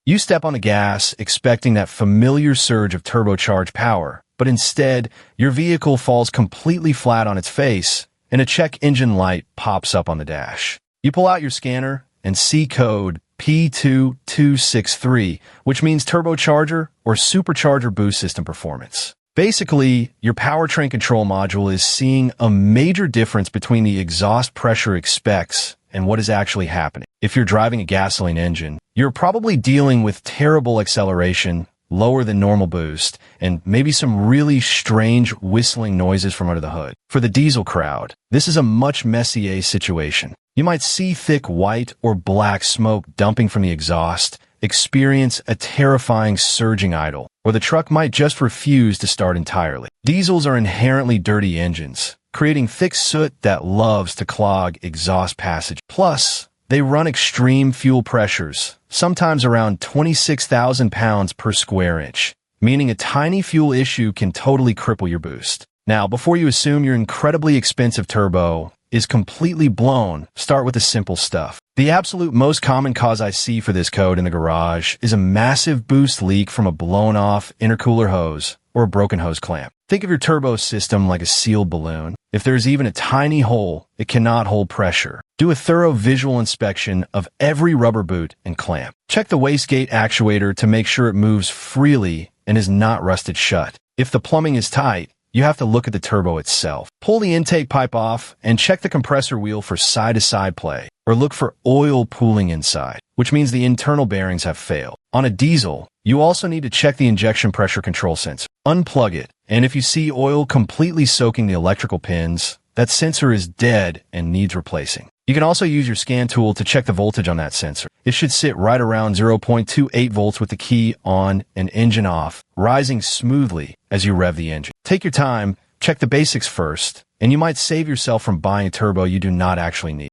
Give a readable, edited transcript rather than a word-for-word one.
You step on the gas expecting that familiar surge of turbocharged power, but instead, your vehicle falls completely flat on its face, and a check engine light pops up on the dash. You pull out your scanner and see code P2263, which means turbocharger or supercharger boost system performance. Basically, your powertrain control module is seeing a major difference between the exhaust pressure it expects and what is actually happening. If you're driving a gasoline engine, you're probably dealing with terrible acceleration, lower than normal boost, and maybe some really strange whistling noises from under the hood. For the diesel crowd, this is a much messier situation. You might see thick white or black smoke dumping from the exhaust, experience a terrifying surging idle, or the truck might just refuse to start entirely. Diesels are inherently dirty engines, creating thick soot that loves to clog exhaust passage. Plus, they run extreme fuel pressures, sometimes around 26,000 pounds per square inch, meaning a tiny fuel issue can totally cripple your boost. Now, before you assume your incredibly expensive turbo is completely blown, start with the simple stuff. The absolute most common cause I see for this code in the garage is a massive boost leak from a blown-off intercooler hose or a broken hose clamp. Think of your turbo system like a sealed balloon. If there's even a tiny hole, it cannot hold pressure. Do a thorough visual inspection of every rubber boot and clamp. Check the wastegate actuator to make sure it moves freely and is not rusted shut. If the plumbing is tight, you have to look at the turbo itself. Pull the intake pipe off and check the compressor wheel for side-to-side play, or look for oil pooling inside, which means the internal bearings have failed. On a diesel, you also need to check the injection pressure control sensor. Unplug it, and if you see oil completely soaking the electrical pins, that sensor is dead and needs replacing. You can also use your scan tool to check the voltage on that sensor. It should sit right around 0.28 volts with the key on and engine off, rising smoothly as you rev the engine. Take your time, check the basics first, and you might save yourself from buying a turbo you do not actually need.